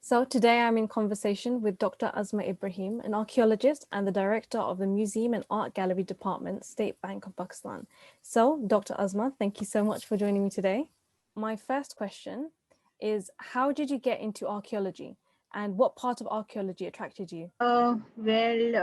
So today I'm in conversation with Dr. Asma Ibrahim, an archaeologist and the director of the Museum and Art Gallery Department, State Bank of Pakistan. So, Dr. Asma, thank you so much for joining me today. My first question is, how did you get into archaeology and what part of archaeology attracted you? How did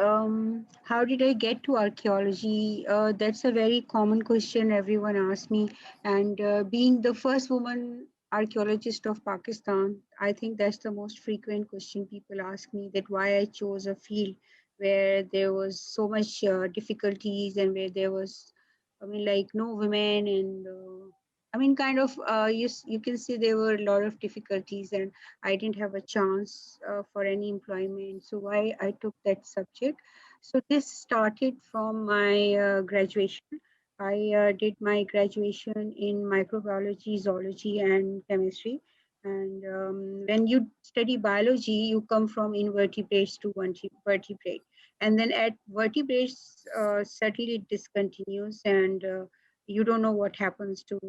I get to archaeology? That's a very common question everyone asks me. And being the first woman archaeologist of Pakistan, I think that's the most frequent question people ask me, that why I chose a field where there was so much difficulties and where there was, like no women and kind of you can see there were a lot of difficulties and I didn't have a chance for any employment. So why I took that subject. So this started from my graduation. I did my graduation in microbiology, zoology, and chemistry. And when you study biology, you come from invertebrates to vertebrate. And then at vertebrates, suddenly it discontinues and you don't know what happens to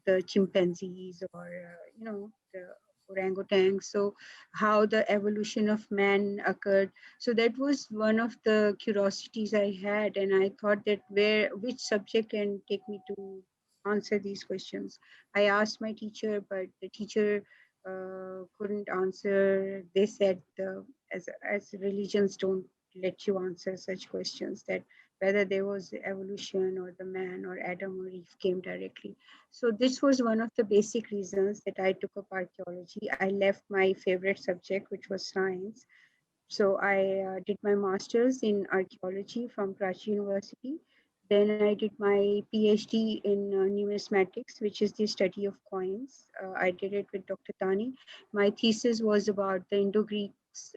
the chimpanzees or, the orangutans. So how the evolution of man occurred. So that was one of the curiosities I had, and I thought that which subject can take me to answer these questions. I asked my teacher, but the teacher couldn't answer. They said, as religions don't let you answer such questions, that whether there was evolution or the man or Adam or Eve came directly. So this was one of the basic reasons that I took up archaeology. I left my favorite subject, which was science. So I did my master's in archaeology from Karachi University. Then I did my PhD in numismatics, which is the study of coins. I did it with Dr. Tani. My thesis was about the Indo-Greeks,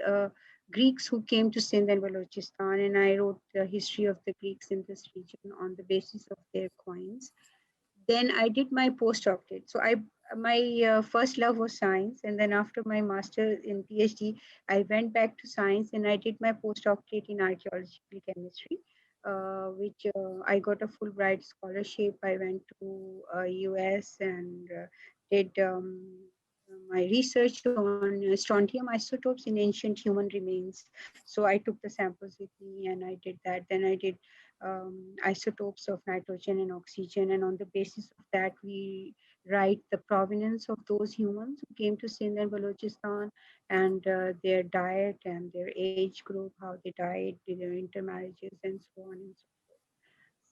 Greeks who came to Sindh and Balochistan, and I wrote the history of the Greeks in this region on the basis of their coins. Then I did my postdoctorate. So I my first love was science, and then after my master in PhD, I went back to science and I did my postdoctorate in archaeological chemistry, which I got a Fulbright scholarship. I went to US and did my research on strontium isotopes in ancient human remains. So I took the samples with me and I did that. Then I did isotopes of nitrogen and oxygen. And on the basis of that, we write the provenance of those humans who came to Sindh and Balochistan and their diet and their age group, how they died, their intermarriages, and so on and so forth.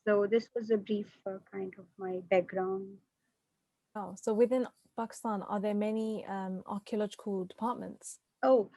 So this was a brief kind of my background. Wow. So within Pakistan, are there many archaeological departments? Oh,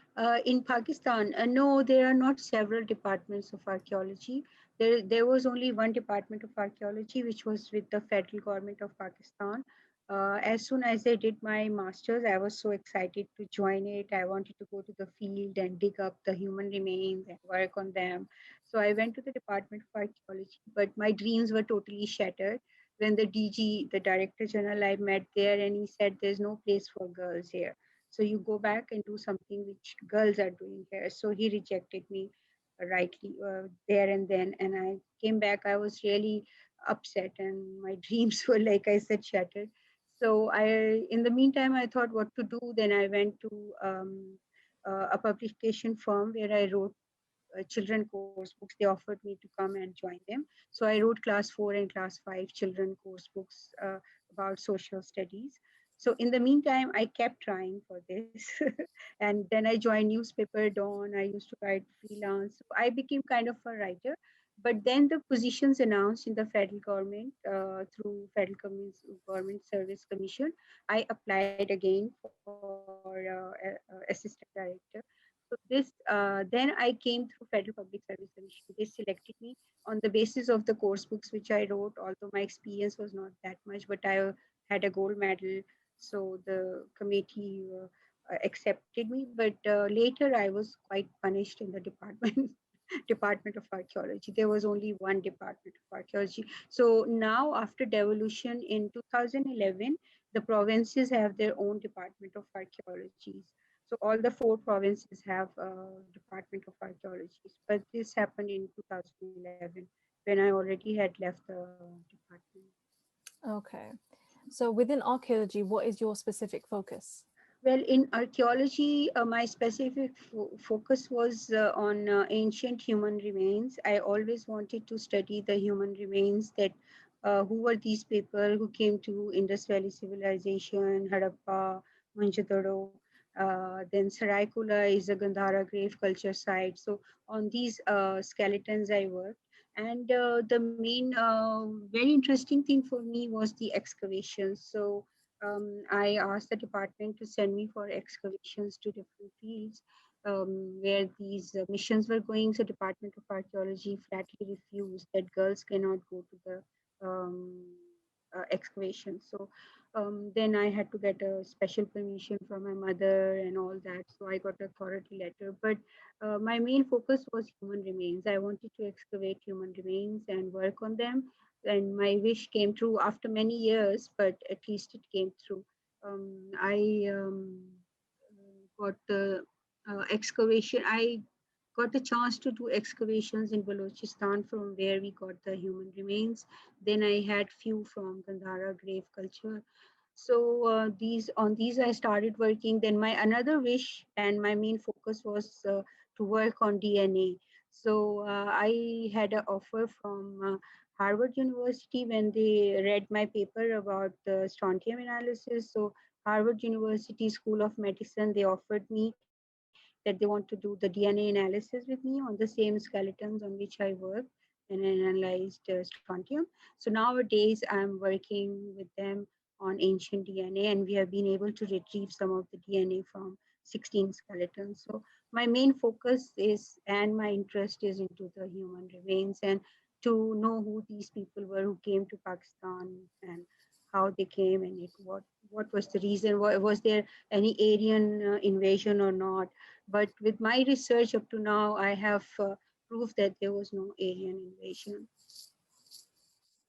in Pakistan, no, there are not several departments of archaeology. There was only one department of archaeology, which was with the federal government of Pakistan. As soon as I did my master's, I was so excited to join it. I wanted to go to the field and dig up the human remains and work on them. So I went to the Department of Archaeology, but my dreams were totally shattered when the DG, the Director General, I met there, and he said, "There's no place for girls here. So you go back and do something which girls are doing here." So he rejected me rightly there and then. And I came back. I was really upset, and my dreams were, like I said, shattered. So in the meantime, I thought what to do. Then I went to a publication firm where I wrote children course books. They offered me to come and join them. So I wrote class 4 and class 5 children course books about social studies. So in the meantime, I kept trying for this. And then I joined newspaper Dawn. I used to write freelance. So I became kind of a writer. But then the positions announced in the federal government through Federal Government Service Commission, I applied again for assistant director. So then I came through Federal Public Service Commission. They selected me on the basis of the course books which I wrote, although my experience was not that much, but I had a gold medal. So the committee accepted me. But later I was quite punished in the department. Department of Archaeology. There was only one Department of Archaeology. So now, after devolution in 2011, the provinces have their own Department of Archaeology. So all the four provinces have a Department of Archaeology. But this happened in 2011 when I already had left the department. Okay. So within archaeology, what is your specific focus? Well, in archaeology, my specific focus was on ancient human remains. I always wanted to study the human remains that who were these people who came to Indus Valley civilization, Harappa, Mohenjo-daro. Then Saraikula is a Gandhara grave culture site. So on these skeletons I worked. And the main very interesting thing for me was the excavations. So I asked the department to send me for excavations to different fields where these missions were going. So Department of Archaeology flatly refused that girls cannot go to the excavation. So then I had to get a special permission from my mother and all that. So I got a authority letter. But my main focus was human remains. I wanted to excavate human remains and work on them, and my wish came true after many years, but at least it came through. I got the excavation. I got a chance to do excavations in Balochistan from where we got the human remains. Then I had few from Gandhara grave culture. So these I started working. Then my another wish and my main focus was to work on DNA. So I had an offer from Harvard University when they read my paper about the strontium analysis. So Harvard University School of Medicine, they offered me that they want to do the DNA analysis with me on the same skeletons on which I worked and analyzed strontium. So nowadays I'm working with them on ancient DNA, and we have been able to retrieve some of the DNA from 16 skeletons. So my main focus is and my interest is into the human remains and to know who these people were who came to Pakistan and how they came and what was the reason. Was there any Aryan invasion or not? But with my research up to now, I have proof that there was no Aryan invasion.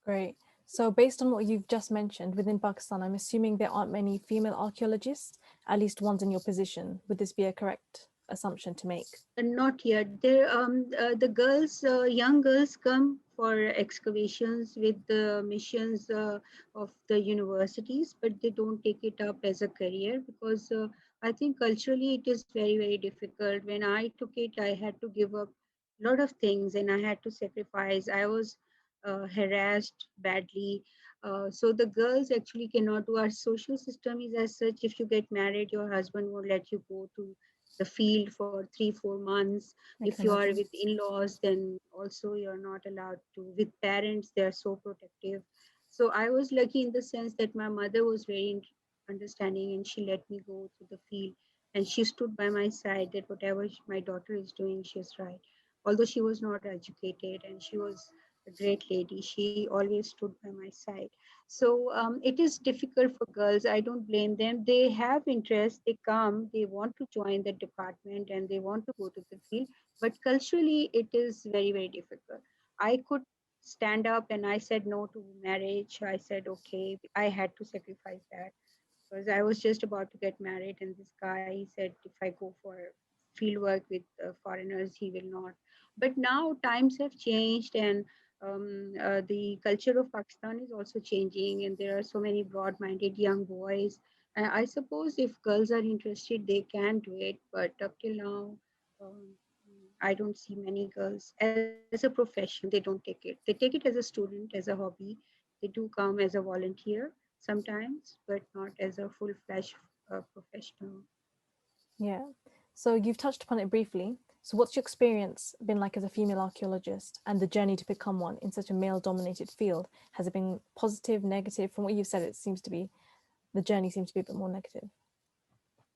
Great. So based on what you've just mentioned, within Pakistan, I'm assuming there aren't many female archaeologists, at least ones in your position. Would this be a correct assumption to make? Not yet. There, the girls, young girls, come for excavations with the missions of the universities, but they don't take it up as a career because I think culturally it is very, very difficult. When I took it, I had to give up a lot of things and I had to sacrifice. I was harassed badly. So the girls actually cannot do. Our social system is as such: if you get married, your husband won't let you go to the field for 3 4 months. I If can you are imagine. with in-laws, then also you're not allowed to. With parents, they are so protective. So I was lucky in the sense that my mother was very understanding and she let me go to the field, and she stood by my side that whatever my daughter is doing, she's right. Although she was not educated and she was a great lady, she always stood by my side. So it is difficult for girls. I don't blame them. They have interest, they come, they want to join the department and they want to go to the field. But culturally, it is very, very difficult. I could stand up and I said no to marriage. I said, okay, I had to sacrifice that because I was just about to get married, and this guy said if I go for field work with foreigners, he will not. But now times have changed, and the culture of Pakistan is also changing, and there are so many broad-minded young boys. I suppose if girls are interested, they can do it, but up till now, um, I don't see many girls as a profession. They don't take it. They take it as a student, as a hobby. They do come as a volunteer sometimes, but not as a full-fledged professional. Yeah. So you've touched upon it briefly. So what's your experience been like as a female archaeologist and the journey to become one in such a male-dominated field? Has it been positive, negative? From what you've said, it seems to be the journey seems to be a bit more negative.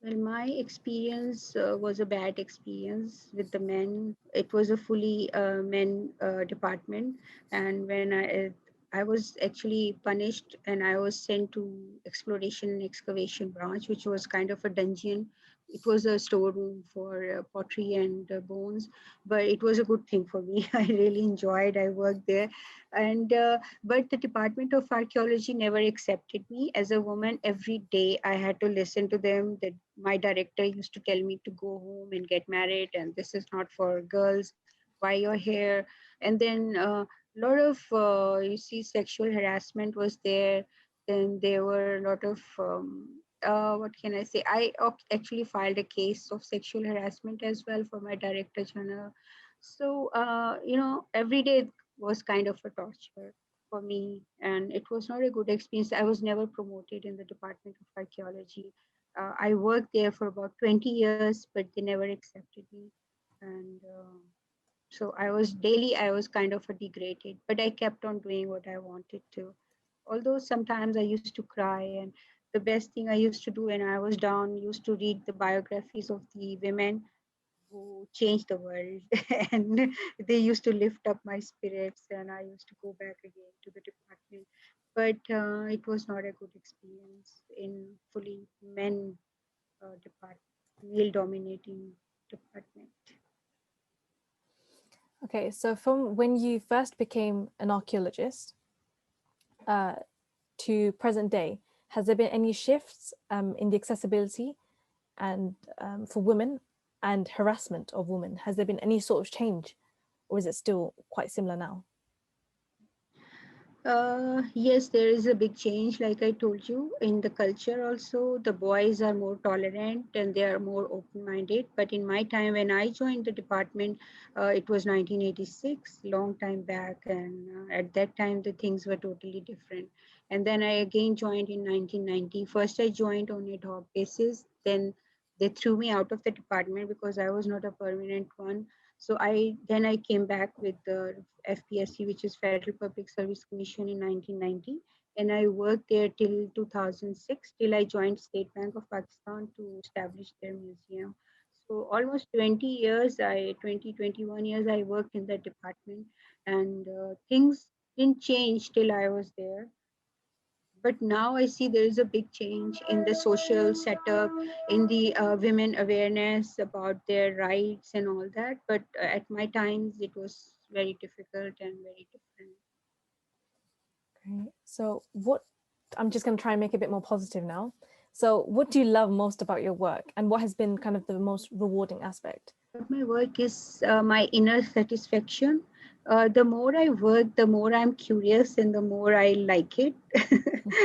Well, my experience was a bad experience with the men. It was a fully men department, and when I was actually punished, and I was sent to exploration and excavation branch, which was kind of a dungeon. It was a storeroom for pottery and bones, but it was a good thing for me. I really enjoyed. I worked there, and but the Department of Archaeology never accepted me as a woman. Every day I had to listen to them that my director used to tell me to go home and get married, and this is not for girls. Why you're here? And then a lot of you see sexual harassment was there. Then there were a lot of what can I say? Actually filed a case of sexual harassment as well for my director general. So, every day was kind of a torture for me, and it was not a good experience. I was never promoted in the Department of Archaeology. I worked there for about 20 years, but they never accepted me. And so I was kind of a degraded, but I kept on doing what I wanted to. Although sometimes I used to cry, and the best thing I used to do when I was down used to read the biographies of the women who changed the world, and they used to lift up my spirits, and I used to go back again to the department. But it was not a good experience in fully men department, male dominating department. Okay, so from when you first became an archaeologist uh, to present day, has there been any shifts in the accessibility and for women and harassment of women? Has there been any sort of change, or is it still quite similar now? Yes, there is a big change, like I told you, in the culture also. The boys are more tolerant and they are more open minded. But in my time, when I joined the department, it was 1986, long time back. And at that time, the things were totally different. And then I again joined in 1990. First, I joined on ad hoc basis. Then they threw me out of the department because I was not a permanent one. So I came back with the FPSC, which is Federal Public Service Commission, in 1990, and I worked there till 2006, till I joined State Bank of Pakistan to establish their museum. So almost 20 years, 21 years, I worked in that department, and things didn't change till I was there. But now I see there is a big change in the social setup, in the women awareness about their rights and all that. But at my times, it was very difficult and very different. Great. So, what I'm just going to try and make it a bit more positive now. So, what do you love most about your work, and what has been kind of the most rewarding aspect? About my work is my inner satisfaction. The more I work, the more I'm curious and the more I like it.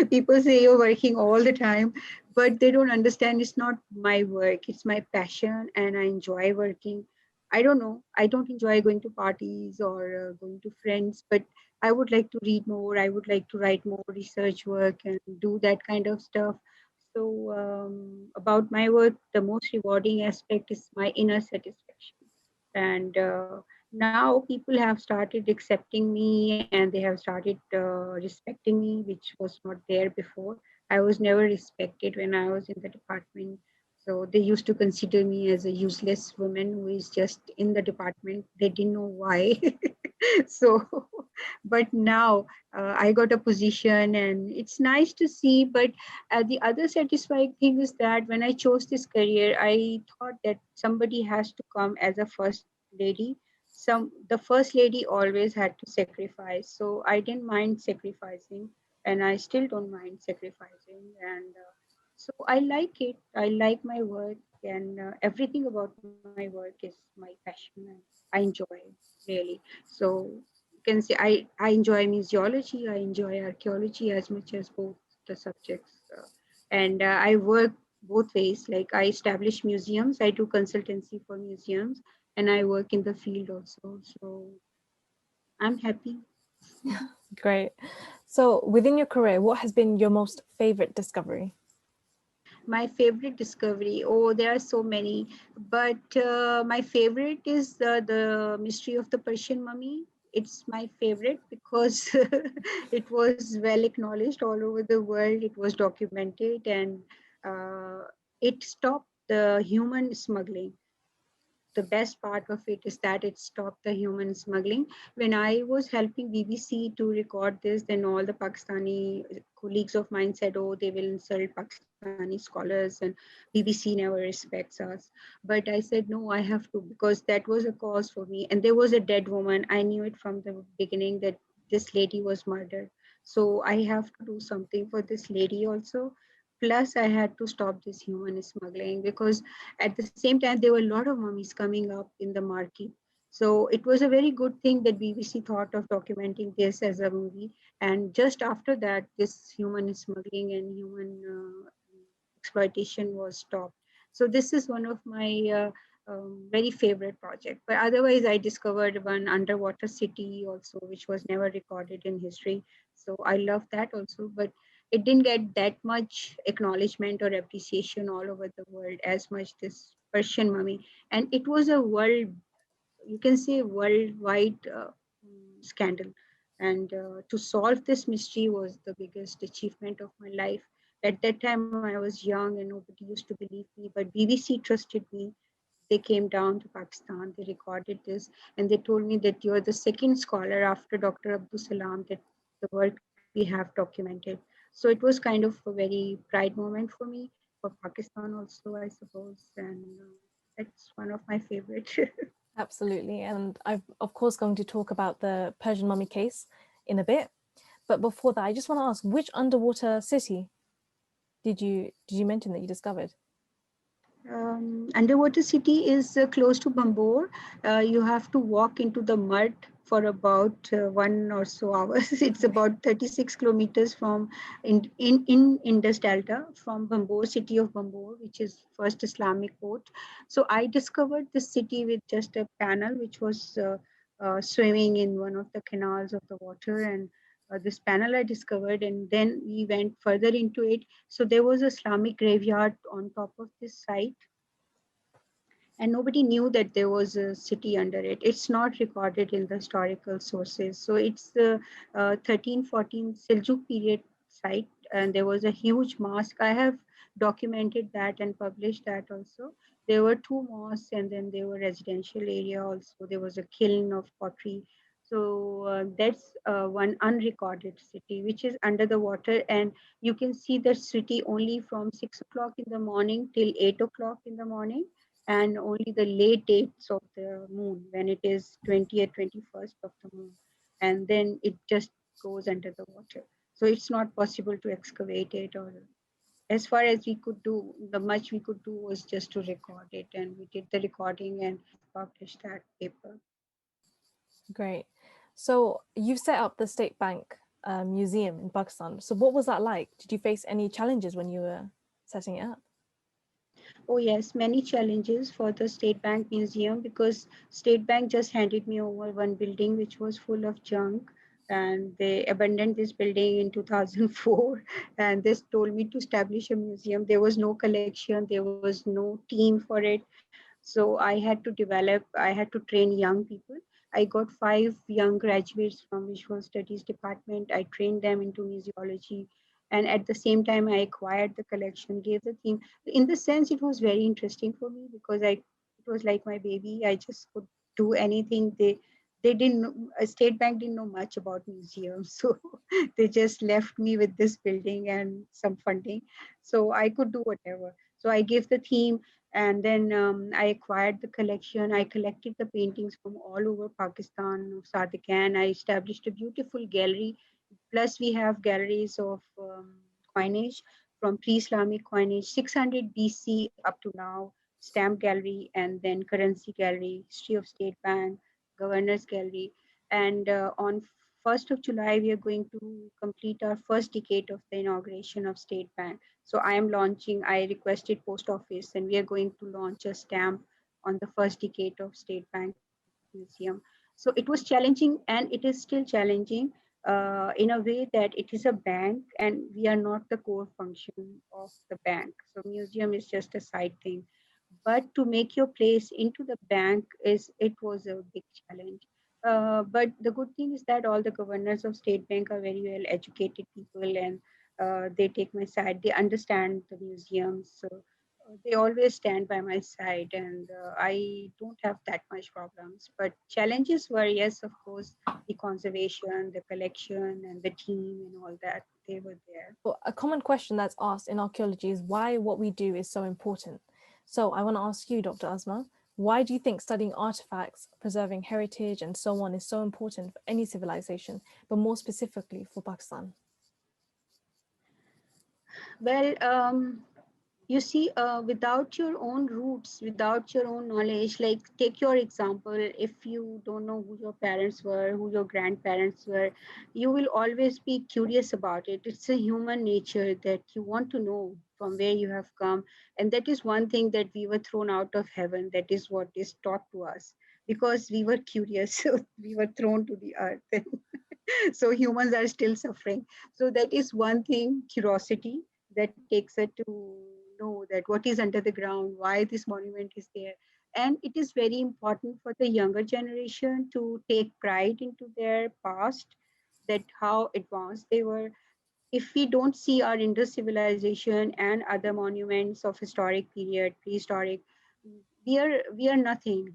People say you're working all the time, but they don't understand it's not my work, it's my passion, and I enjoy working. I don't know, I don't enjoy going to parties or going to friends, but I would like to read more, I would like to write more research work and do that kind of stuff. So, about my work, the most rewarding aspect is my inner satisfaction. And now people have started accepting me and they have started respecting me, which was not there before. I was never respected when I was in the department. So they used to consider me as a useless woman who is just in the department. They didn't know why. So, but now I got a position and it's nice to see. But the other satisfying thing is that when I chose this career, I thought that somebody has to come as a first lady. The first lady always had to sacrifice, so I didn't mind sacrificing, and I still don't mind sacrificing. And so I like it. I like my work, and everything about my work is my passion, and I enjoy really. So you can say I enjoy museology, I enjoy archaeology as much as both the subjects, and I work both ways. Like I establish museums, I do consultancy for museums, and I work in the field also. So I'm happy. Great. So, within your career, what has been your most favorite discovery? My favorite discovery, oh, there are so many, but my favorite is the mystery of the Persian mummy. It's my favorite because it was well acknowledged all over the world. It was documented, and uh, it stopped the human smuggling. The best part of it is that it stopped the human smuggling. When I was helping BBC to record this, then all the Pakistani colleagues of mine said, oh, they will insult Pakistani scholars and BBC never respects us. But I said, no, I have to, because that was a cause for me. And there was a dead woman. I knew it from the beginning that this lady was murdered. So I have to do something for this lady also. Plus, I had to stop this human smuggling because at the same time, there were a lot of mummies coming up in the market. So it was a very good thing that BBC thought of documenting this as a movie. And just after that, this human smuggling and human exploitation was stopped. So this is one of my very favorite project. But otherwise, I discovered one underwater city also, which was never recorded in history. So I love that also, but it didn't get that much acknowledgement or appreciation all over the world as much this Persian mummy. And it was a world, you can say worldwide scandal. And to solve this mystery was the biggest achievement of my life. At that time, I was young and nobody used to believe me, but BBC trusted me. They came down to Pakistan, they recorded this, and they told me that you're the second scholar after Dr. Abdul Salam that the work we have documented. So it was kind of a very pride moment for me, for Pakistan also, I suppose, and that's one of my favorite. Absolutely. And I'm, of course, going to talk about the Persian mummy case in a bit. But before that, I just want to ask, which underwater city did you mention that you discovered? Underwater city is close to Bambor. You have to walk into the mud for about 1 or so hours. It's about 36 kilometers from in Indus Delta from Bambor, city of Bambor, which is first Islamic port. So I discovered this city with just a panel, which was swimming in one of the canals of the water, and this panel I discovered, and then we went further into it. So there was a Islamic graveyard on top of this site, and nobody knew that there was a city under it. It's not recorded in the historical sources. So it's the 1314 Seljuk period site, and there was a huge mosque. I have documented that and published that also. There were two mosques, and then there were residential area also. There was a kiln of pottery. So that's one unrecorded city, which is under the water, and you can see the city only from 6 o'clock in the morning till 8 o'clock in the morning, and only the late dates of the moon when it is 20th 21st of the moon, and then it just goes under the water. So it's not possible to excavate it, or as far as we could do, the much we could do was just to record it, and we did the recording and published that paper. Great. So you've set up the State Bank Museum in Pakistan. So what was that like? Did you face any challenges when you were setting it up? Oh yes, many challenges for the State Bank Museum, because State Bank just handed me over one building which was full of junk, and they abandoned this building in 2004, and they told me to establish a museum. There was no collection, there was no team for it. So I had to develop, I had to train young people. I got 5 young graduates from Visual Studies department. I trained them into museology, and at the same time I acquired the collection, gave the theme. In the sense, it was very interesting for me because it was like my baby. I just could do anything. They didn't State Bank didn't know much about museums, so they just left me with this building and some funding, so I could do whatever. So I gave the theme, and then I acquired the collection. I collected the paintings from all over Pakistan of Sadikan. I established a beautiful gallery. Plus, we have galleries of coinage from pre-Islamic coinage, 600 BC up to now, stamp gallery, and then currency gallery, history of State Bank, governor's gallery. And on 1st of July, we are going to complete our first decade of the inauguration of State Bank. So I requested post office, and we are going to launch a stamp on the first decade of State Bank Museum. So it was challenging, and it is still challenging in a way that it is a bank and we are not the core function of the bank. So museum is just a side thing. But to make your place into the bank, it was a big challenge. But the good thing is that all the governors of State Bank are very well educated people, and they take my side. They understand the museums, so they always stand by my side, and I don't have that much problems. But challenges were, yes, of course, the conservation, the collection, and the team, and all that. They were there. Well, a common question that's asked in archaeology is why what we do is so important. So I want to ask you, Dr. Asma, why do you think studying artifacts, preserving heritage, and so on is so important for any civilization, but more specifically for Pakistan? Well, You see, without your own roots, without your own knowledge, like take your example, if you don't know who your parents were, who your grandparents were, you will always be curious about it. It's a human nature that you want to know from where you have come. And that is one thing that we were thrown out of heaven. That is what is taught to us because we were curious. So we were thrown to the earth. So humans are still suffering. So that is one thing, curiosity that takes us to know that what is under the ground, why this monument is there. And it is very important for the younger generation to take pride into their past, that how advanced they were. If we don't see our Indus civilization and other monuments of historic period, prehistoric, we are nothing.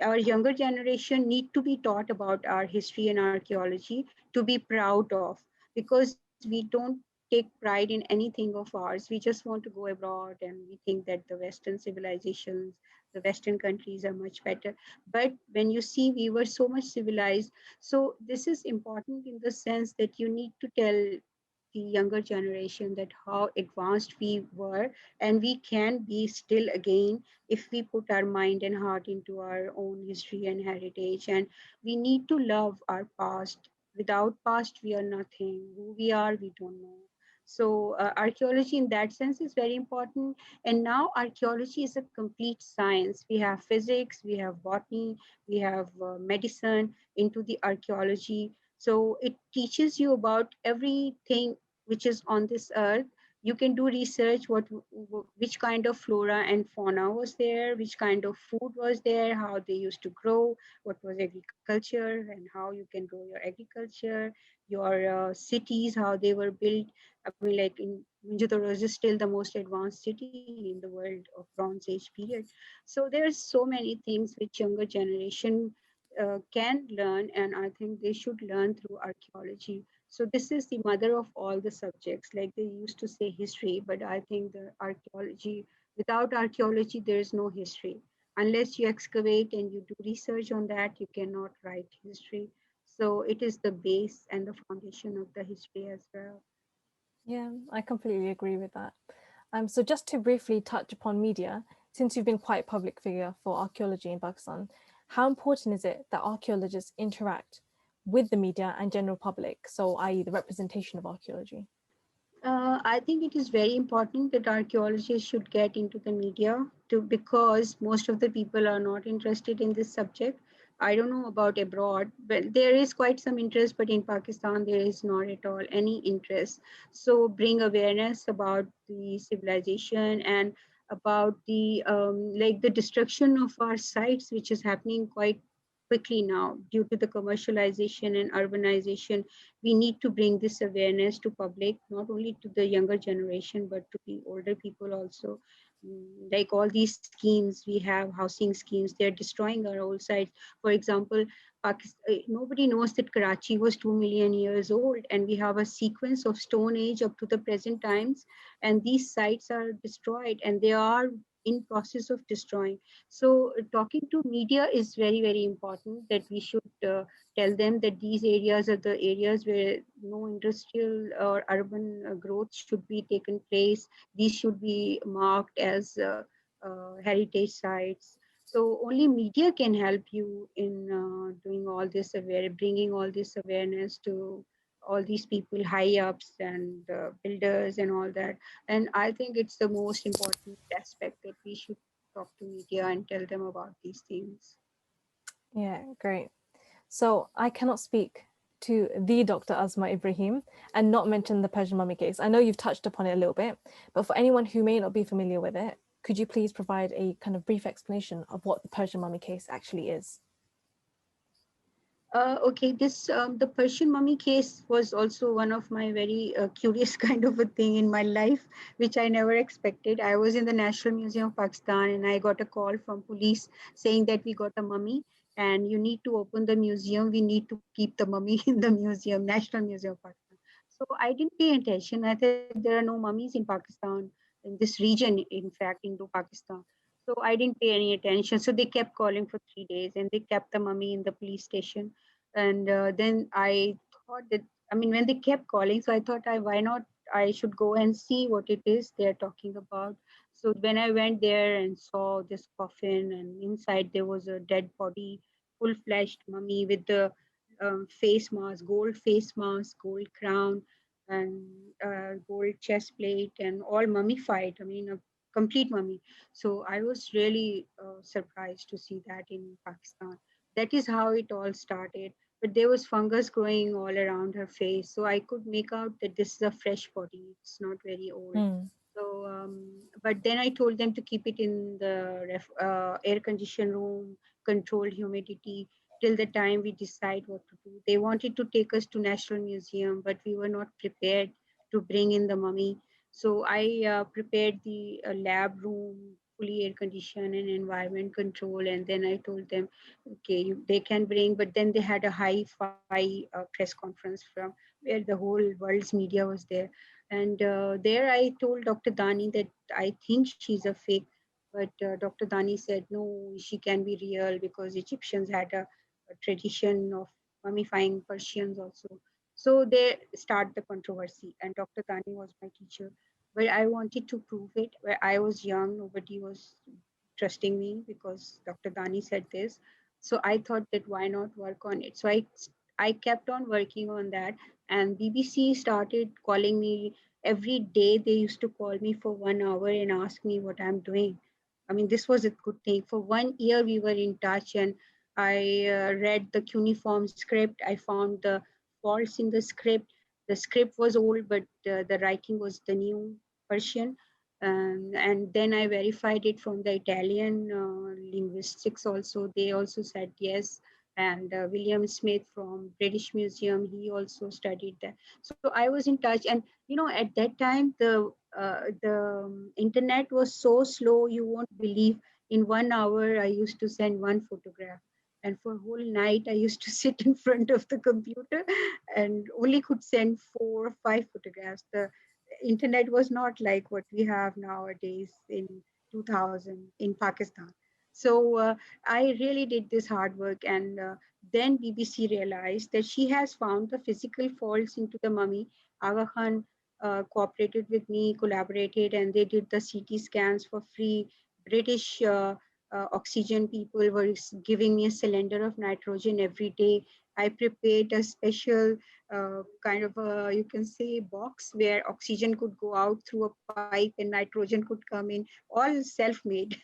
Our younger generation need to be taught about our history and archaeology to be proud of, because we don't take pride in anything of ours. We just want to go abroad and we think that the Western civilizations, the Western countries are much better. But when you see we were so much civilized, so this is important in the sense that you need to tell the younger generation that how advanced we were, and we can be still again if we put our mind and heart into our own history and heritage. And we need to love our past. Without past we are nothing. Who we are we don't know. So archaeology in that sense is very important. And now archaeology is a complete science. We have physics, we have botany, we have medicine into the archaeology. So it teaches you about everything which is on this earth. You can do research which kind of flora and fauna was there, which kind of food was there, how they used to grow, what was agriculture, and how you can grow your agriculture, your cities, how they were built. I mean, like in Mohenjo-daro is still the most advanced city in the world of Bronze Age period. So there's so many things which younger generation can learn, and I think they should learn through archaeology. So this is the mother of all the subjects. Like they used to say history, but I think the archaeology, without archaeology, there is no history. Unless you excavate and you do research on that, you cannot write history. So it is the base and the foundation of the history as well. Yeah, I completely agree with that. So just to briefly touch upon media, since you've been quite a public figure for archaeology in Pakistan, how important is it that archaeologists interact with the media and general public, so i.e. the representation of archaeology? I think it is very important that archaeologists should get into the media to, because most of the people are not interested in this subject. I don't know about abroad, but there is quite some interest, but in Pakistan there is not at all any interest. So bring awareness about the civilization and about the like the destruction of our sites, which is happening quite quickly now due to the commercialization and urbanization. We need to bring this awareness to public, not only to the younger generation but to the older people also. Like all these schemes we have, housing schemes, they're destroying our old sites. For example, nobody knows that Karachi was 2 million years old, and we have a sequence of stone age up to the present times, and these sites are destroyed and they are in process of destroying. So talking to media is very very important, that we should tell them that these areas are the areas where no industrial or urban growth should be taken place. These should be marked as heritage sites. So only media can help you in doing all this bringing all this awareness to all these people, high ups and builders and all that. And I think it's the most important aspect, that we should talk to media and tell them about these things. Yeah, great. So I cannot speak to the Dr. Asma Ibrahim and not mention the Persian mummy case. I know you've touched upon it a little bit, but for anyone who may not be familiar with it, could you please provide a kind of brief explanation of what the Persian mummy case actually is? Okay, this the Persian mummy case was also one of my very curious kind of a thing in my life, which I never expected. I was in the National Museum of Pakistan, and I got a call from police saying that we got a mummy, and you need to open the museum. We need to keep the mummy in the museum, National Museum of Pakistan. So I didn't pay attention. I thought there are no mummies in Pakistan, in this region, in fact, Indo-Pakistan. So I didn't pay any attention. So they kept calling for 3 days, and they kept the mummy in the police station. And then I thought that, I mean, when they kept calling, so I thought, why not, I should go and see what it is they're talking about. So when I went there and saw this coffin, and inside there was a dead body, full-fleshed mummy with the face mask, gold face mask, gold crown, and gold chest plate, and all mummified. I mean, a complete mummy. So I was really surprised to see that in Pakistan. That is how it all started. But there was fungus growing all around her face, so I could make out that this is a fresh body. It's not very old. Mm. So, but then I told them to keep it in the air conditioned room, controlled humidity till the time we decide what to do. They wanted to take us to National Museum, but we were not prepared to bring in the mummy. So I prepared the lab room, fully air conditioned and environment control, and then I told them, okay, they can bring, but then they had a high-fi press conference from where the whole world's media was there, and there I told Dr. Dani that I think she's a fake, but Dr. Dani said no, she can be real because Egyptians had a tradition of mummifying Persians also. So they start the controversy, and Dr. Dani was my teacher. But I wanted to prove it. Where I was young, nobody was trusting me because Dr. Dani said this. So I thought that why not work on it. So I kept on working on that, and BBC started calling me every day. They used to call me for 1 hour and ask me what I'm doing. I mean, this was a good thing. For 1 year, we were in touch, and I read the cuneiform script. I found the faults in the script. The script was old, but the writing was the new Persian. And then I verified it from the Italian linguistics also. They also said yes. And William Smith from British Museum, he also studied that. So I was in touch, and at that time the internet was so slow, you won't believe. In 1 hour, I used to send one photograph, and for whole night I used to sit in front of the computer and only could send 4 or 5 photographs. The internet was not like what we have nowadays in 2000 in Pakistan. So I really did this hard work, and then BBC realized that she has found the physical faults into the mummy. Aga Khan cooperated with me, collaborated, and they did the CT scans for free. British oxygen people were giving me a cylinder of nitrogen every day. I prepared a special kind of a, you can say, box where oxygen could go out through a pipe and nitrogen could come in, all self-made.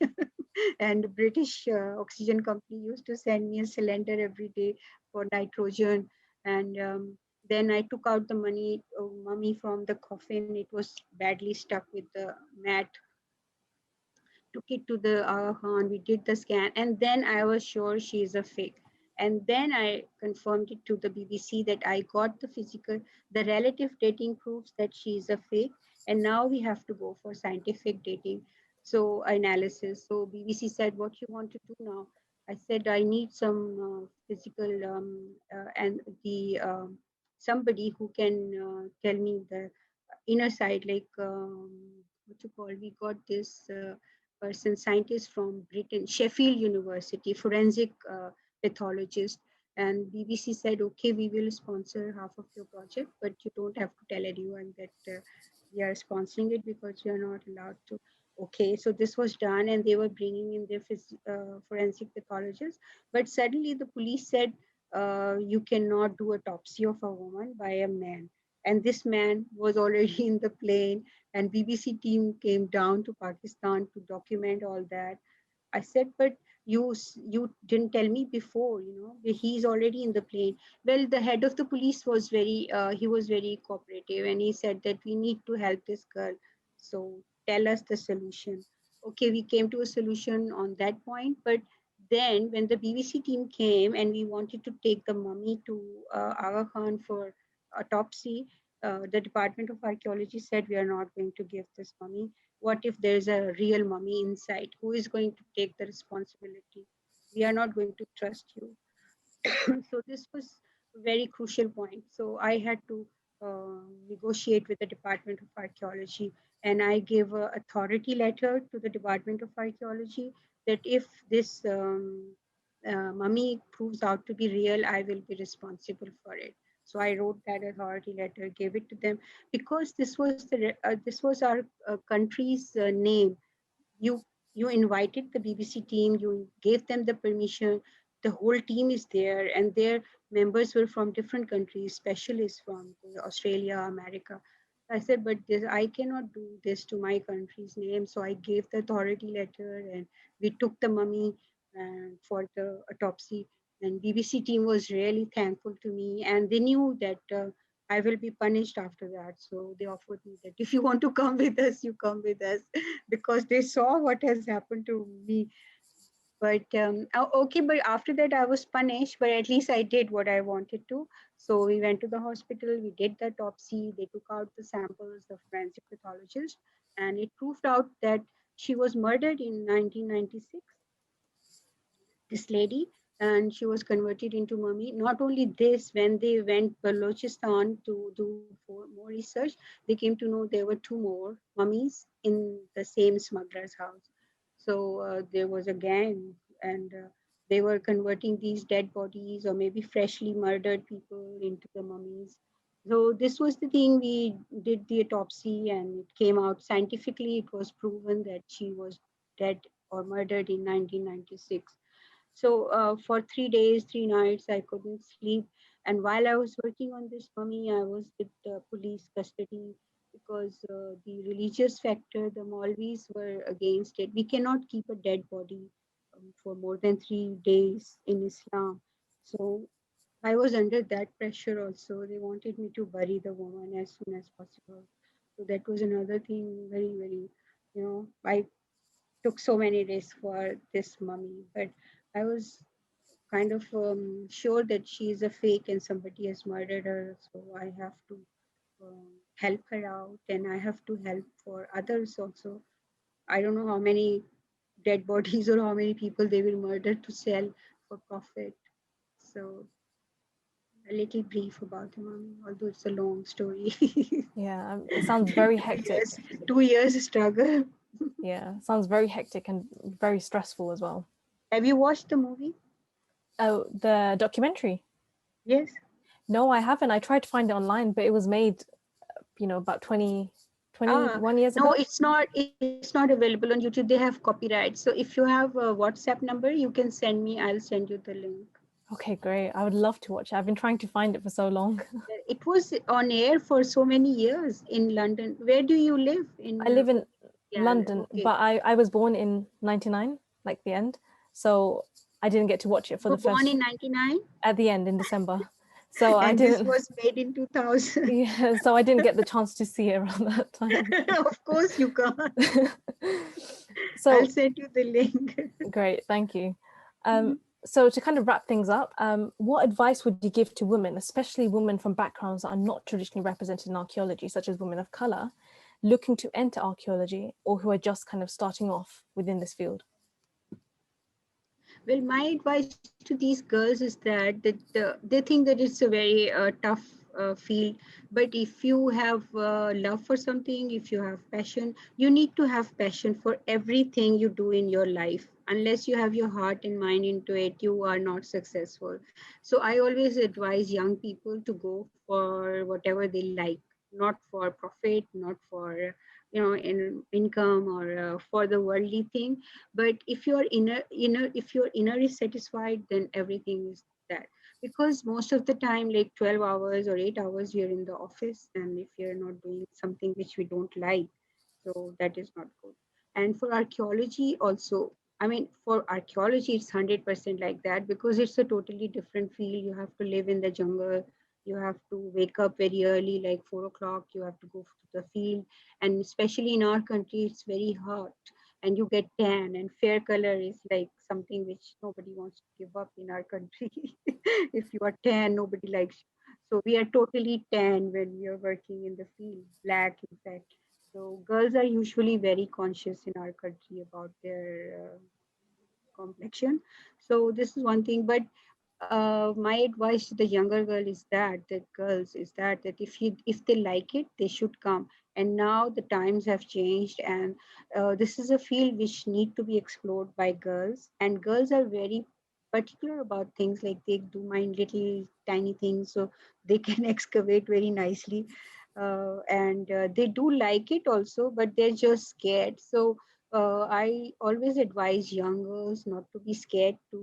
And British oxygen company used to send me a cylinder every day for nitrogen. And then I took out the mummy from the coffin. It was badly stuck with the mat, took it to the Khan. We did the scan, and then I was sure she is a fake. And then I confirmed it to the BBC that I got the relative dating proves that she is a fake, and now we have to go for scientific dating, so analysis. So BBC said, "What you want to do now?" I said, "I need some physical and the somebody who can tell me the inner side, like what you call. We got this person, scientist from Britain, Sheffield University, forensic pathologist. And BBC said, okay, we will sponsor half of your project, but you don't have to tell anyone that we are sponsoring it because you are not allowed to. Okay, so this was done, and they were bringing in their forensic pathologists. But suddenly the police said, you cannot do autopsy of a woman by a man. And this man was already in the plane, and BBC team came down to Pakistan to document all that. I said, but you didn't tell me before, he's already in the plane. Well, the head of the police was he was very cooperative, and he said that we need to help this girl. So tell us the solution. Okay, we came to a solution on that point, but then when the BBC team came and we wanted to take the mummy to Aga Khan for autopsy, the Department of Archaeology said we are not going to give this mummy. What if there's a real mummy inside? Who is going to take the responsibility? We are not going to trust you. So this was a very crucial point. So I had to negotiate with the Department of Archaeology, and I gave an authority letter to the Department of Archaeology that if this mummy proves out to be real, I will be responsible for it. So I wrote that authority letter, gave it to them, because this was our country's name. you you invited the BBC team, you gave them the permission, the whole team is there, and their members were from different countries, specialists from Australia, America. I said, but this, I cannot do this to my country's name. So I gave the authority letter, and we took the mummy for the autopsy. And BBC team was really thankful to me, and they knew that I will be punished after that. So they offered me that if you want to come with us, you come with us, because they saw what has happened to me. But okay, but after that I was punished, but at least I did what I wanted to. So we went to the hospital, we did the autopsy, they took out the samples, the forensic pathologist, and it proved out that she was murdered in 1996, this lady, and she was converted into mummy. Not only this, when they went Balochistan to do more research, they came to know there were two more mummies in the same smuggler's house. So there was a gang, and they were converting these dead bodies or maybe freshly murdered people into the mummies. So this was the thing. We did the autopsy, and it came out scientifically. It was proven that she was dead or murdered in 1996. So for 3 days, 3 nights, I couldn't sleep. And while I was working on this mummy, I was with police custody, because the religious factor, the Maulvis were against it. We cannot keep a dead body for more than 3 days in Islam. So I was under that pressure also. They wanted me to bury the woman as soon as possible. So that was another thing, very, very, I took so many risks for this mummy. But I was kind of sure that she is a fake and somebody has murdered her. So I have to help her out, and I have to help for others also. I don't know how many dead bodies or how many people they will murder to sell for profit. So a little brief about the mummy, although it's a long story. Yeah, it sounds very 2 years, hectic. 2 years struggle. Yeah, sounds very hectic and very stressful as well. Have you watched the movie? Oh, the documentary? Yes. No, I haven't. I tried to find it online, but it was made, about Ah, 21 years no, ago. it's not available on YouTube. They have copyright. So if you have a WhatsApp number, you can send me. I'll send you the link. Okay, great. I would love to watch it. I've been trying to find it for so long. It was on air for so many years in London. Where do you live? I In live in yeah, London, okay. but I was born in 99, like the end. So I didn't get to watch it You for were the born first in 99, at the end in December. So I and this didn't was made in 2000. yeah, so I didn't get the chance to see it around that time. Of course you can't. I'll So send you the link. great, thank you. So to kind of wrap things up, what advice would you give to women, especially women from backgrounds that are not traditionally represented in archaeology, such as women of color, looking to enter archaeology or who are just kind of starting off within this field? Well, my advice to these girls is that they think that it's a very tough field. But if you have love for something, if you have passion, you need to have passion for everything you do in your life. Unless you have your heart and mind into it, you are not successful. So I always advise young people to go for whatever they like, not for profit, not for income, or for the worldly thing. But if your if your inner is satisfied, then everything is that. Because most of the time, like 12 hours or 8 hours, we are in the office, and if you're not doing something which we don't like, so that is not good. And for archaeology also, I mean, for archaeology it's 100% like that, because it's a totally different field. You have to live in the jungle, you have to wake up very early, like 4 o'clock, you have to go to the field. And especially in our country, it's very hot, and you get tan, and fair color is like something which nobody wants to give up in our country. If you are tan, nobody likes you. So we are totally tan when we are working in the field, black in fact. So girls are usually very conscious in our country about their complexion. So this is one thing. But my advice to the younger girl is that girls is that if they like it, they should come. And now the times have changed, and this is a field which need to be explored by girls. And girls are very particular about things, like they do mind little tiny things, so they can excavate very nicely. And they do like it also, but they're just scared. So I always advise young girls not to be scared to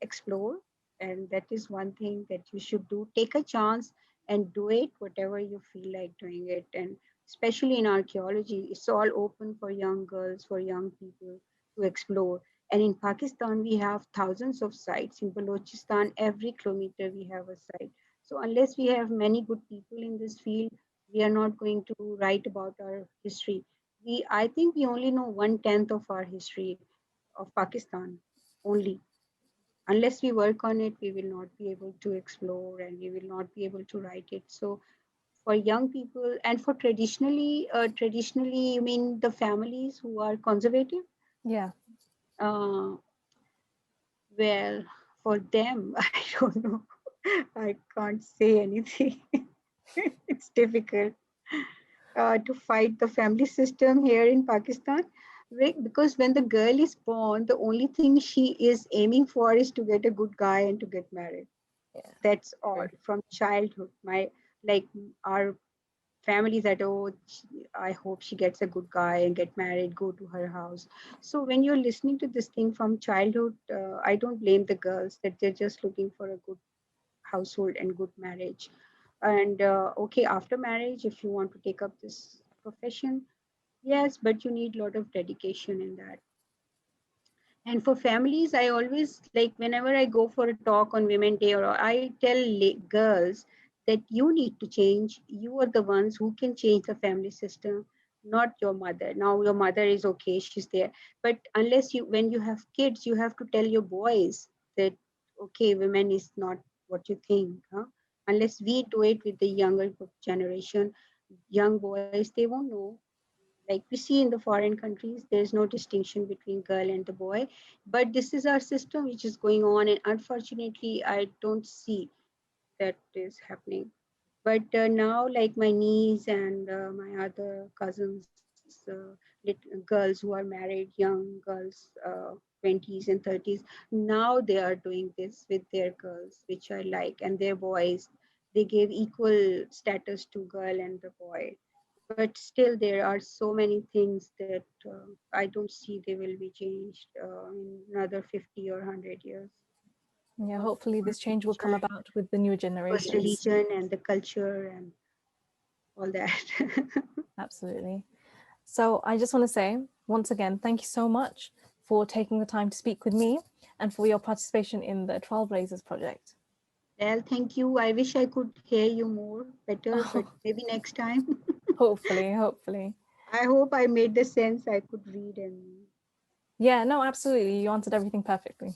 explore, and that is one thing that you should do. Take a chance and do it, whatever you feel like doing it. And especially in archaeology, it's all open for young girls, for young people to explore. And in Pakistan, we have thousands of sites. In Balochistan, every kilometer we have a site. So unless we have many good people in this field, we are not going to write about our history. I think we only know 1/10 of our history of Pakistan only. Unless we work on it, we will not be able to explore and we will not be able to write it. So for young people and for traditionally, you mean the families who are conservative? Yeah. Uh, well, for them, I don't know. I can't say anything. It's difficult to fight the family system here in Pakistan. Because when the girl is born, the only thing she is aiming for is to get a good guy and to get married. Yeah. That's all True. from childhood. Like our family that, oh, I hope she gets a good guy and get married, go to her house. So when you're listening to this thing from childhood, I don't blame the girls that they're just looking for a good household and good marriage. And okay, after marriage, if you want to take up this profession, yes, but you need a lot of dedication in that. And for families, I always like whenever I go for a talk on Women Day, or I tell girls that you need to change. You are the ones who can change the family system, not your mother. Now your mother is okay, she's there, but unless you, when you have kids, you have to tell your boys that okay, women is not what you think. Huh? Unless we do it with the younger generation, young boys, they won't know. Like we see in the foreign countries, there's no distinction between girl and the boy, but this is our system which is going on, and unfortunately I don't see that is happening. But now, like my niece and my other cousins, girls who are married, young girls, 20s and 30s, now they are doing this with their girls, which I like, and their boys. They gave equal status to girl and the boy. But still, there are so many things that I don't see they will be changed in another 50 or 100 years. Yeah, Not hopefully for this change will come child, about with the newer first generations. religion and the culture and all that. Absolutely. So I just want to say, once again, thank you so much for taking the time to speak with me and for your participation in the TrowelBlazers project. Well, thank you. I wish I could hear you more better, but Oh, maybe next time. hopefully, hopefully. I hope I made the sense I could read and Yeah, no, absolutely. You answered everything perfectly.